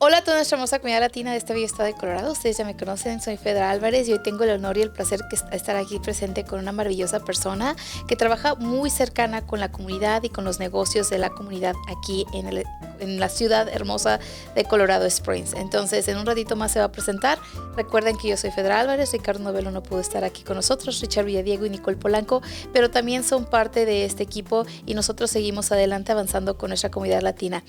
Hola a toda nuestra hermosa comunidad latina de este bello estado de Colorado. Ustedes ya me conocen, soy Fedra Álvarez y hoy tengo el honor y el placer de estar aquí presente con una maravillosa persona que trabaja muy cercana con la comunidad y con los negocios de la comunidad aquí en la ciudad hermosa de Colorado Springs. Entonces, en un ratito más se va a presentar. Recuerden que yo soy Fedra Álvarez, Ricardo Novelo no pudo estar aquí con nosotros, Richard Villadiego y Nicole Polanco, pero también son parte de este equipo y nosotros seguimos adelante avanzando con nuestra comunidad latina.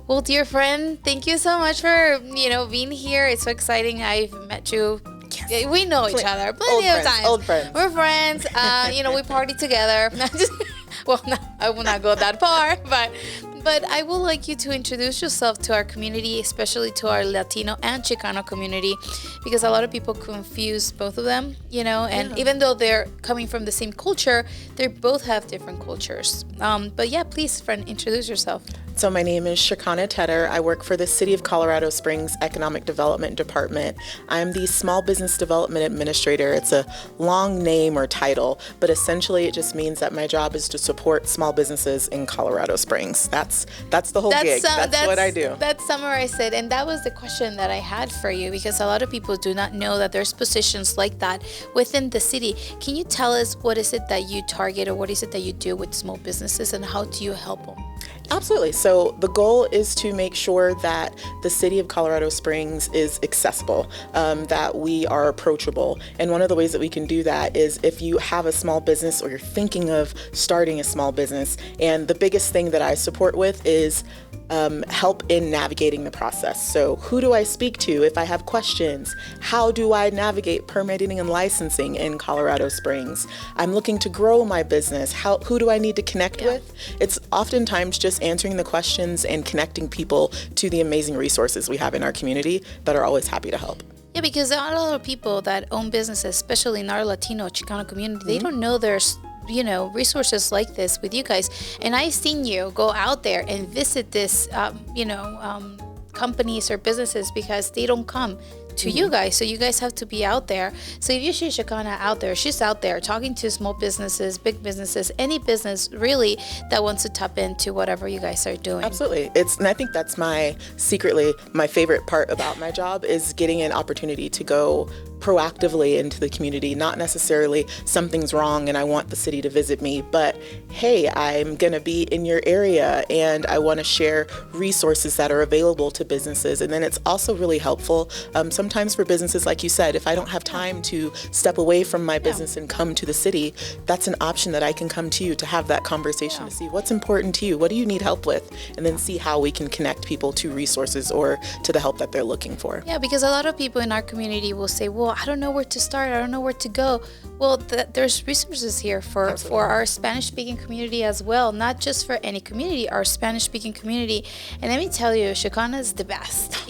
Well, dear friend, thank you so much for, being here. It's so exciting. I've met you. Yes. We know each other plenty of times. Old friends. We're friends. We party together. Well, no, I will not go that far, but I would like you to introduce yourself to our community, especially to our Latino and Chicano community, because a lot of people confuse both of them, and even though they're coming from the same culture, they both have different cultures. But yeah, please, friend, introduce yourself. So my name is Shakana Tedder. I work for the City of Colorado Springs Economic Development Department. I'm the Small Business Development Administrator. It's a long name or title, but essentially it just means that my job is to support small businesses in Colorado Springs. That's the whole gig. That's what I do. That summarized it, and that was the question that I had for you, because a lot of people do not know that there's positions like that within the city. Can you tell us what is it that you target, or what is it that you do with small businesses, and how do you help them? Absolutely. So the goal is to make sure that the City of Colorado Springs is accessible, that we are approachable. And one of the ways that we can do that is if you have a small business or you're thinking of starting a small business. And the biggest thing that I support with is help in navigating the process. So who do I speak to if I have questions? How do I navigate permitting and licensing in Colorado Springs? I'm looking to grow my business. Who do I need to connect with? It's oftentimes just answering the questions and connecting people to the amazing resources we have in our community that are always happy to help. Yeah, because there are a lot of people that own businesses, especially in our Latino Chicano community. They don't know there's resources like this with you guys. And I've seen you go out there and visit this, companies or businesses, because they don't come to you guys. So you guys have to be out there. So if you see Shakana out there, she's out there talking to small businesses, big businesses, any business really that wants to tap into whatever you guys are doing. Absolutely. And I think that's secretly my favorite part about my job is getting an opportunity to go proactively into the community, not necessarily something's wrong and I want the city to visit me, but hey, I'm going to be in your area and I want to share resources that are available to businesses. And then it's also really helpful sometimes for businesses, like you said, if I don't have time to step away from my business and come to the city, that's an option that I can come to you to have that conversation to see what's important to you, what do you need help with, and then see how we can connect people to resources or to the help that they're looking for. Yeah, because a lot of people in our community will say, well, I don't know where to start. I don't know where to go. Well, there's resources here for our Spanish-speaking community as well, not just for any community, our Spanish-speaking community. And let me tell you, Shakana is the best.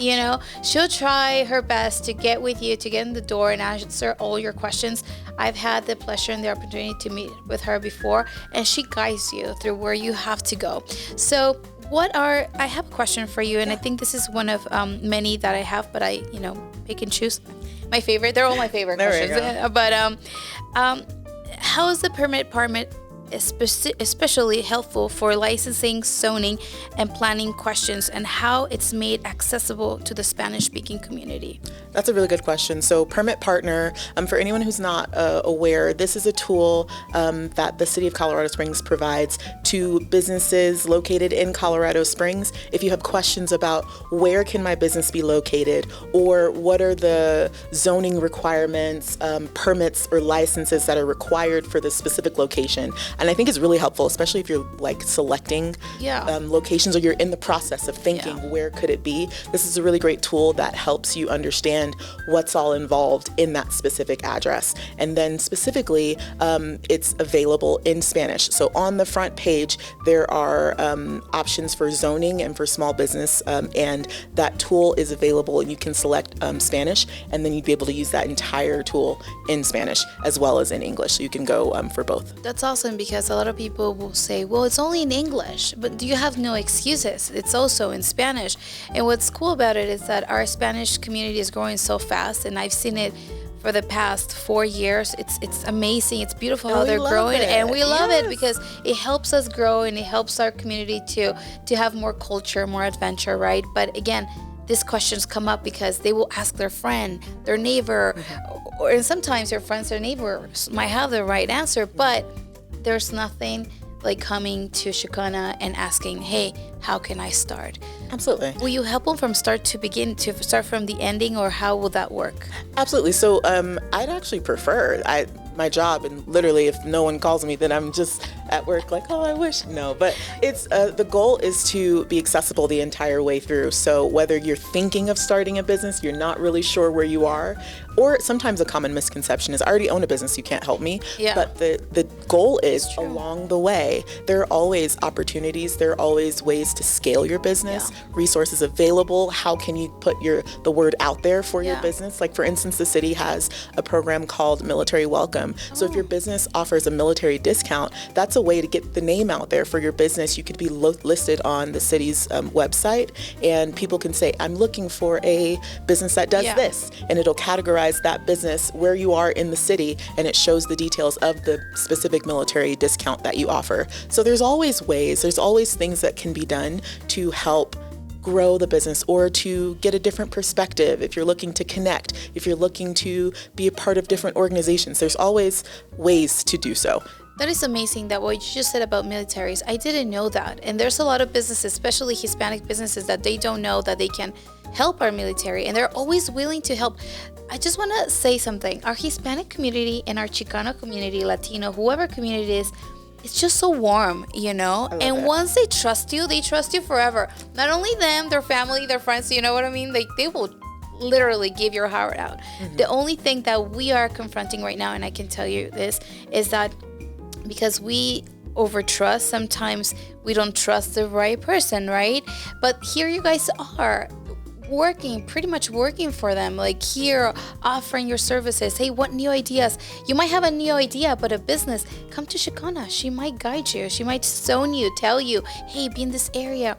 She'll try her best to get with you, to get in the door and answer all your questions. I've had the pleasure and the opportunity to meet with her before, and she guides you through where you have to go. So I have a question for you, and I think this is one of many that I have, but I, pick and choose. My favorite. They're all my favorite questions. But how is the permit especially helpful for licensing, zoning, and planning questions, and how it's made accessible to the Spanish-speaking community? That's a really good question. So Permit Partner, for anyone who's not aware, this is a tool that the City of Colorado Springs provides to businesses located in Colorado Springs. If you have questions about where can my business be located, or what are the zoning requirements, permits, or licenses that are required for the specific location. And I think it's really helpful, especially if you're selecting locations, or you're in the process of thinking where could it be. This is a really great tool that helps you understand what's all involved in that specific address. And then specifically, it's available in Spanish. So on the front page, there are options for zoning and for small business, and that tool is available, and you can select Spanish, and then you'd be able to use that entire tool in Spanish as well as in English. So you can go for both. That's awesome, because a lot of people will say, well, it's only in English, but you have no excuses. It's also in Spanish. And what's cool about it is that our Spanish community is growing so fast, and I've seen it for the past 4 years. It's amazing. It's beautiful how they're growing, and we love it because it helps us grow and it helps our community to have more culture, more adventure, right? But again, these questions come up because they will ask their friend, their neighbor, and sometimes their friends, their neighbors might have the right answer, but there's nothing like coming to Chicana and asking, hey, how can I start? Absolutely. Will you help them from start to begin, to start from the ending, or how will that work? Absolutely. So I'd actually prefer my job, and literally if no one calls me, then I'm just at work like, oh, I wish. No, but it's the goal is to be accessible the entire way through. So whether you're thinking of starting a business, you're not really sure where you are, or sometimes a common misconception is, I already own a business, you can't help me. Yeah. But the goal is along the way, there are always opportunities, there are always ways to scale your business, resources available. How can you put the word out there for your business? Like for instance, the city has a program called Military Welcome. So if your business offers a military discount, that's a way to get the name out there for your business. You could be listed on the city's website, and people can say, I'm looking for a business that does this, and it'll categorize that business where you are in the city, and it shows the details of the specific military discount that you offer. So there's always ways, there's always things that can be done to help grow the business or to get a different perspective. If you're looking to connect, if you're looking to be a part of different organizations, there's always ways to do so. That is amazing, that what you just said about militaries. I didn't know that. And there's a lot of businesses, especially Hispanic businesses, that they don't know that they can help our military, and they're always willing to help. I just want to say something. Our Hispanic community and our Chicano community, Latino, whoever community it is, it's just so warm, you know? And once they trust you forever. Not only them, their family, their friends, you know what I mean? They will literally give your heart out. The only thing that we are confronting right now, and I can tell you this, is that because we overtrust, sometimes we don't trust the right person, right? But here you guys are pretty much working for them, like here offering your services. Hey, what new ideas? You might have a new idea, but a business, come to Chicana. She might guide you. She might zone you, tell you, hey, be in this area,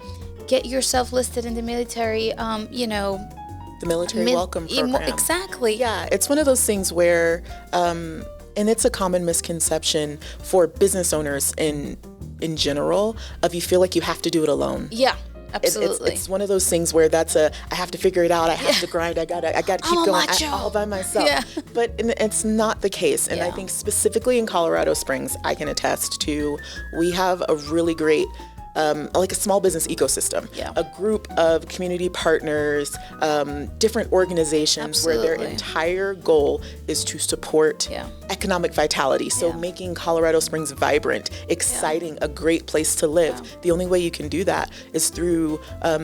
get yourself listed in the military, The military welcome program. Exactly. Yeah, it's one of those things where, and it's a common misconception for business owners in general, of you feel like you have to do it alone. Yeah. Absolutely. It's one of those things where I have to figure it out. I have to grind. I gotta keep going all by myself. Yeah. But it's not the case. And I think specifically in Colorado Springs, I can attest to, we have a really great like a small business ecosystem, a group of community partners, different organizations where their entire goal is to support economic vitality. So making Colorado Springs vibrant, exciting, a great place to live. The only way you can do that is through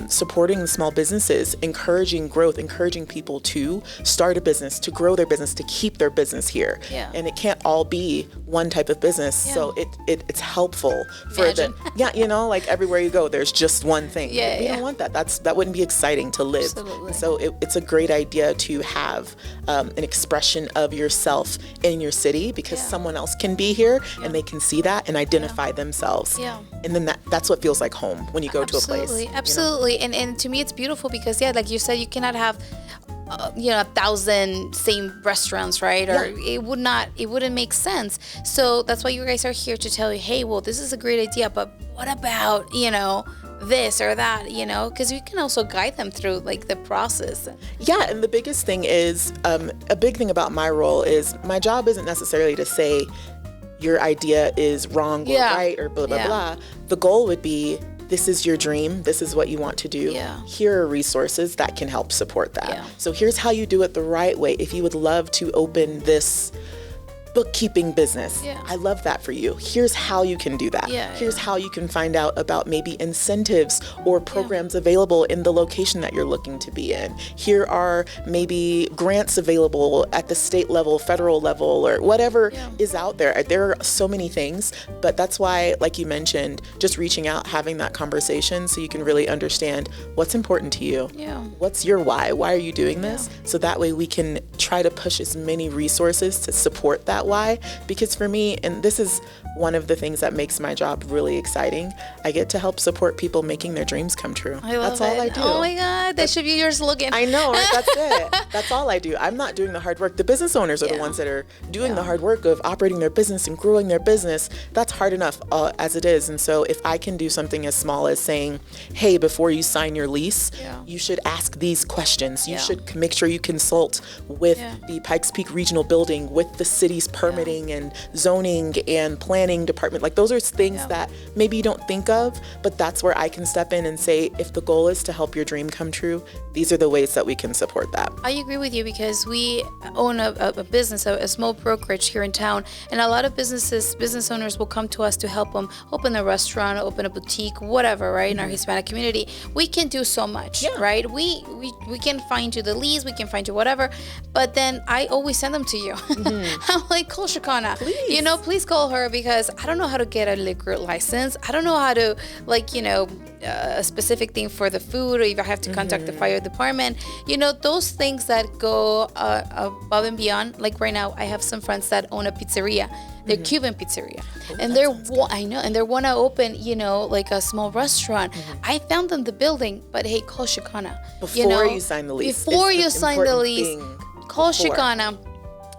supporting small businesses, encouraging growth, encouraging people to start a business, to grow their business, to keep their business here. And it can't all be one type of business. So it's helpful for like everywhere you go, there's just one thing. We don't want that. That wouldn't be exciting to live. Absolutely. And so it's a great idea to have an expression of yourself in your city, because someone else can be here and they can see that and identify themselves. And then that's what feels like home when you go to a place. Absolutely. You know? And to me, it's beautiful because, like you said, you cannot have 1,000 same restaurants, right? Or it wouldn't make sense. So that's why you guys are here, to tell you, hey, well, this is a great idea, but what about, this or that, because you can also guide them through like the process. Yeah. And the biggest thing is, a big thing about my role is, my job isn't necessarily to say your idea is wrong or right or blah, blah, blah. The goal would be, this is your dream. This is what you want to do. Here are resources that can help support that. So here's how you do it the right way. If you would love to open this bookkeeping business, I love that for you. Here's how you can do that. Here's how you can find out about maybe incentives or programs available in the location that you're looking to be in. Here are maybe grants available at the state level, federal level, or whatever is out there. There are so many things, but that's why, like you mentioned, just reaching out, having that conversation so you can really understand what's important to you. What's your why? Why are you doing this? So that way we can try to push as many resources to support that that why. Because for me, and this is one of the things that makes my job really exciting, I get to help support people making their dreams come true. I love That's all I do. Oh my God, that should be your slogan. I know, right? That's it. That's all I do. I'm not doing the hard work. The business owners are the ones that are doing the hard work of operating their business and growing their business. That's hard enough as it is. And so if I can do something as small as saying, hey, before you sign your lease, you should ask these questions. You should make sure you consult with the Pikes Peak Regional Building, with the city's permitting and zoning and planning department. Like those are things that maybe you don't think of, but that's where I can step in and say, if the goal is to help your dream come true, these are the ways that we can support that. I agree with you, because we own a business, a small brokerage here in town, and a lot of business owners will come to us to help them open a restaurant, open a boutique, whatever, right? In our Hispanic community, we can do so much, right? We can find you the lease, we can find you whatever, but then I always send them to you. I'm like, call Shakana, please call her, because I don't know how to get a liquor license. I don't know how to, a specific thing for the food, or if I have to contact the fire department, those things that go above and beyond. Like right now, I have some friends that own a pizzeria. They're Cuban pizzeria, and they're want to open, like a small restaurant. I found them the building, but hey, call Shakana. Before you sign the lease. Before you sign the lease, call Shakana.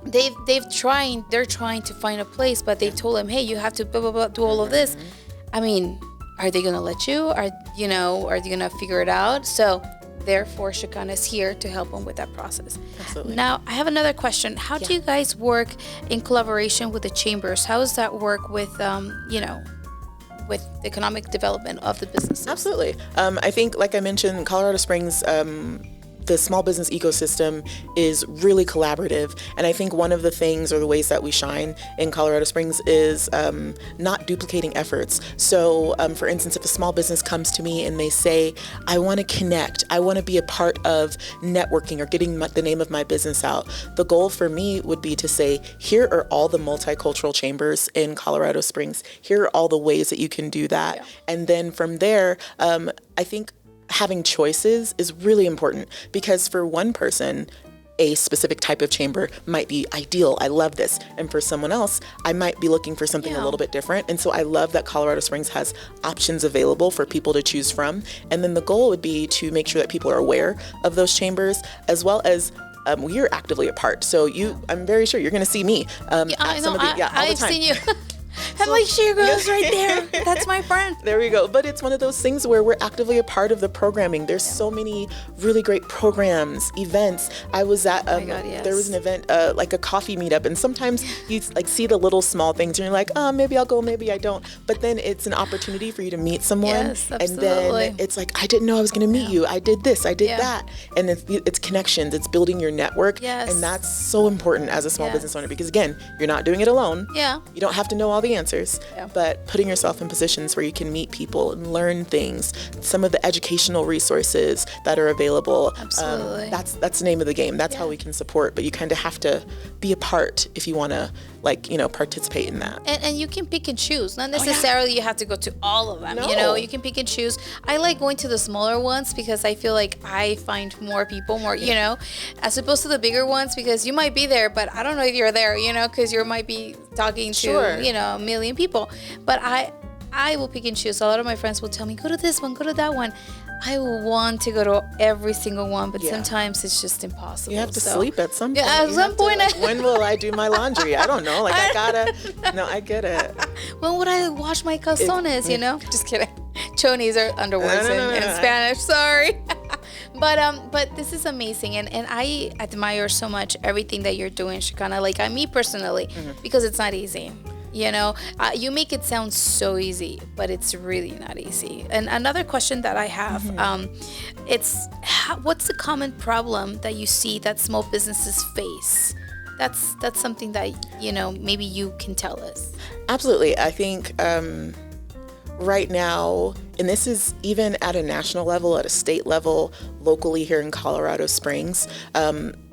They're trying to find a place, but they told him, hey, you have to blah, blah, blah, do all of this. I mean, are they going to let you? Are they going to figure it out? So therefore, Shakana is here to help them with that process. Absolutely. Now, I have another question. How do you guys work in collaboration with the chambers? How does that work with, with the economic development of the businesses? Absolutely. I think, like I mentioned, Colorado Springs, the small business ecosystem is really collaborative. And I think one of the things, or the ways that we shine in Colorado Springs, is not duplicating efforts. So for instance, if a small business comes to me and they say, I want to connect, I want to be a part of networking or getting the name of my business out, the goal for me would be to say, here are all the multicultural chambers in Colorado Springs. Here are all the ways that you can do that. Yeah. And then from there, I think having choices is really important, because for one person, a specific type of chamber might be ideal. I love this. And for someone else, I might be looking for something a little bit different. And so I love that Colorado Springs has options available for people to choose from. And then the goal would be to make sure that people are aware of those chambers, as well as we are actively a part. So I'm very sure you're going to see me at some of the, all the time. I've seen you. I'm like, she goes right there. That's my friend. There we go. But it's one of those things where we're actively a part of the programming. There's so many really great programs, events. I was at, there was an event, like a coffee meetup, and sometimes you see the little small things and you're like, oh, maybe I'll go, maybe I don't. But then it's an opportunity for you to meet someone. Yes, absolutely. And then it's like, I didn't know I was going to meet you. I did this, I did that. And it's connections, it's building your network. Yes. And that's so important as a small business owner, because again, you're not doing it alone. Yeah. You don't have to know all the answers, but putting yourself in positions where you can meet people and learn things, some of the educational resources that are available. Absolutely. That's the name of the game. That's how we can support, but you kind of have to be a part if you want to participate in that. And you can pick and choose. Not necessarily you have to go to all of them. No. You can pick and choose. I like going to the smaller ones because I feel like I find more people, as opposed to the bigger ones, because you might be there, but I don't know if you're there, because you might be talking to, a million people. But I will pick and choose. A lot of my friends will tell me, go to this one, go to that one. I will want to go to every single one, but sometimes it's just impossible. You have to sleep at some point. Yeah, at some point. When will I do my laundry? I don't know. I get it. When would I wash my calzones, Just kidding. Chonies are underwears in Spanish. Sorry. But this is amazing, and I admire so much everything that you're doing, Shakana. Like me personally, because it's not easy. You make it sound so easy, but it's really not easy. And another question that I have, what's the common problem that you see that small businesses face? That's something that, maybe you can tell us. Absolutely. I think right now, and this is even at a national level, at a state level, locally here in Colorado Springs,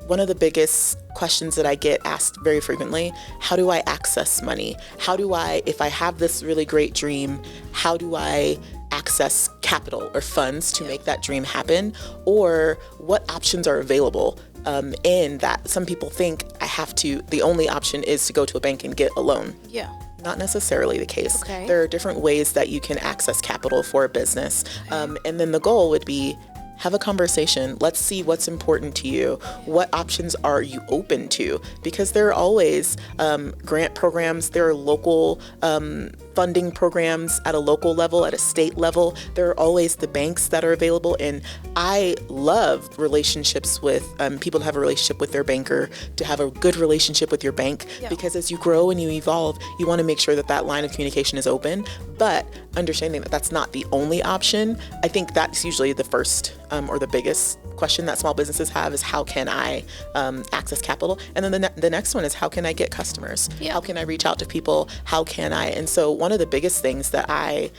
one of the biggest questions that I get asked very frequently, how do I access money? How do I, if I have this really great dream, how do I access capital or funds to make that dream happen? Or what options are available in that some people think the only option is to go to a bank and get a loan. Yeah. Not necessarily the case. Okay. There are different ways that you can access capital for a business. And then the goal would be, have a conversation. Let's see what's important to you. What options are you open to? Because there are always grant programs. There are local funding programs at a local level, at a state level. There are always the banks that are available. And I love relationships with people to have a relationship with their banker, to have a good relationship with your bank. Yeah. Because as you grow and you evolve, you want to make sure that that line of communication is open. But understanding that that's not the only option, I think that's usually the first or the biggest question that small businesses have is, how can I access capital? And then the next one is, how can I get customers? Yeah. How can I reach out to people? How can I? And so one of the biggest things that I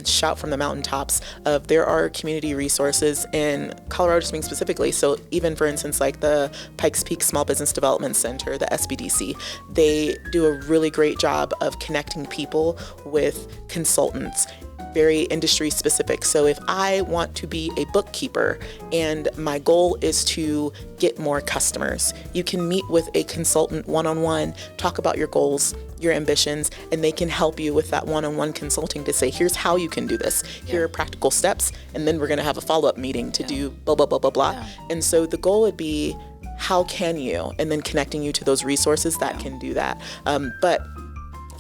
shout from the mountaintops of, there are community resources in Colorado Springs specifically. So even, for instance, like the Pikes Peak Small Business Development Center, the SBDC, they do a really great job of connecting people with consultants, very industry specific. So if I want to be a bookkeeper and my goal is to get more customers, you can meet with a consultant one-on-one, talk about your goals, your ambitions, and they can help you with that one-on-one consulting to say, here's how you can do this. Here are practical steps. And then we're going to have a follow-up meeting to do blah, blah, blah, blah, blah. Yeah. And so the goal would be, how can you? And then connecting you to those resources that can do that. But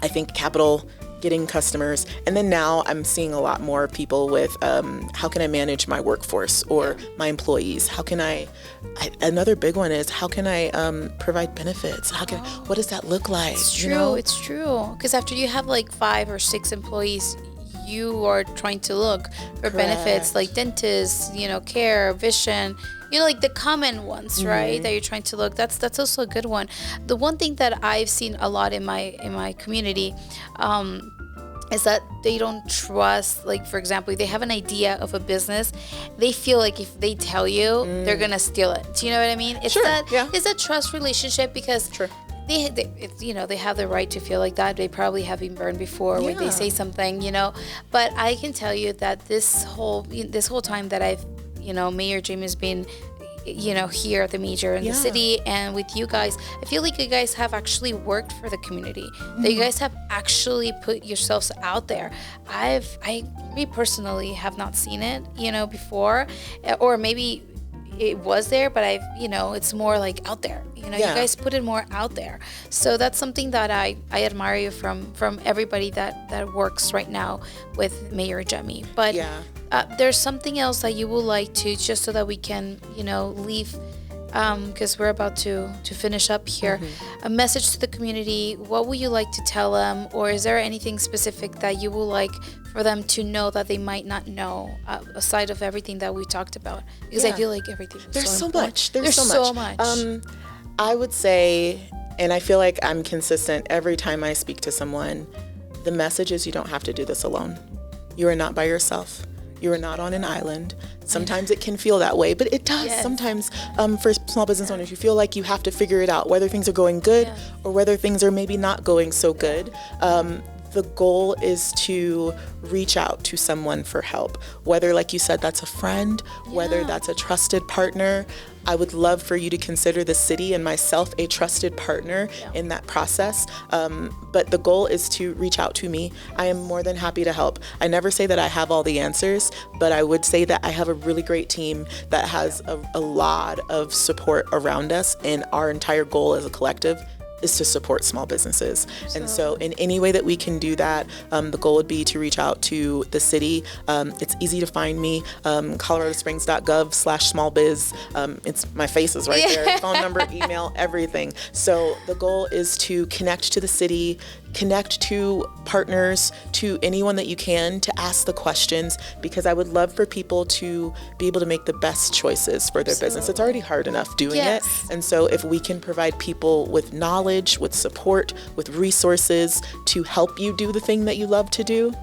I think capital, getting customers. And then now I'm seeing a lot more people with, how can I manage my workforce or my employees? How can another big one is, how can I provide benefits? What does that look like? It's true. It's true. Because after you have like 5 or 6 employees, you are trying to look for benefits like dentists, care, vision, like the common ones, right? That you're trying to look. That's also a good one. The one thing that I've seen a lot in my community is that they don't trust, like, for example, if they have an idea of a business, they feel like if they tell you, they're going to steal it. Do you know what I mean? It's it's a trust relationship, because they have the right to feel like that. They probably have been burned before when they say something, But I can tell you that this whole time that I've, Mayor Jim has been, here at the major in the city and with you guys, I feel like you guys have actually worked for the community. That you guys have actually put yourselves out there. Me personally have not seen it, before, or maybe it was there, but it's more like out there. You guys put it more out there. So that's something that I admire you from everybody that works right now with Mayor Jemmy. But there's something else that you would like to, just so that we can, leave, because we're about to finish up here. A message to the community. What would you like to tell them? Or is there anything specific that you would like for them to know that they might not know, aside of everything that we talked about? Because I feel like everything is There's so much. There's so much. I would say, and I feel like I'm consistent every time I speak to someone, the message is, you don't have to do this alone. You are not by yourself. You are not on an island. Sometimes it can feel that way, but it does. Yes. Sometimes for small business owners, you feel like you have to figure it out, whether things are going good or whether things are maybe not going so good. The goal is to reach out to someone for help, whether, like you said, that's a friend, whether that's a trusted partner. I would love for you to consider the city and myself a trusted partner in that process. But the goal is to reach out to me. I am more than happy to help. I never say that I have all the answers, but I would say that I have a really great team that has a lot of support around us, and our entire goal as a collective is to support small businesses. And so in any way that we can do that, the goal would be to reach out to the city. It's easy to find me, coloradosprings.gov/smallbiz. It's my face is right there, phone number, email, everything. So the goal is to connect to the city, connect to partners, to anyone that you can, to ask the questions, because I would love for people to be able to make the best choices for their business. It's already hard enough doing it. And so if we can provide people with knowledge, with support, with resources to help you do the thing that you love to do,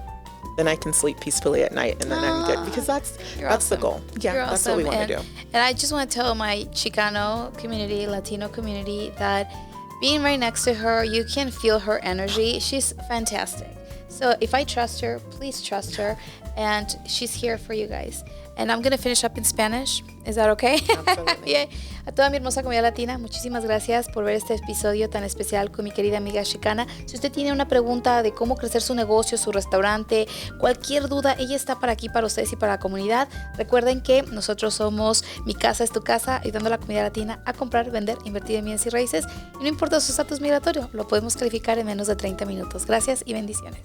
then I can sleep peacefully at night, and then I'm good, because that's awesome. The goal. Yeah, that's what we want to do. And I just want to tell my Chicano community, Latino community, that being right next to her, you can feel her energy. She's fantastic. So if I trust her, please trust her. and she's here for you guys. And I'm going to finish up in Spanish. Is that okay? Absolutely. Yeah. A toda mi hermosa comunidad latina, muchísimas gracias por ver este episodio tan especial con mi querida amiga Chicana. Si usted tiene una pregunta de cómo crecer su negocio, su restaurante, cualquier duda, ella está para aquí, para ustedes y para la comunidad. Recuerden que nosotros somos Mi Casa es tu casa, ayudando a la comunidad latina a comprar, vender, invertir en bienes y raíces. Y no importa su estatus migratorio, lo podemos calificar en menos de 30 minutos. Gracias y bendiciones.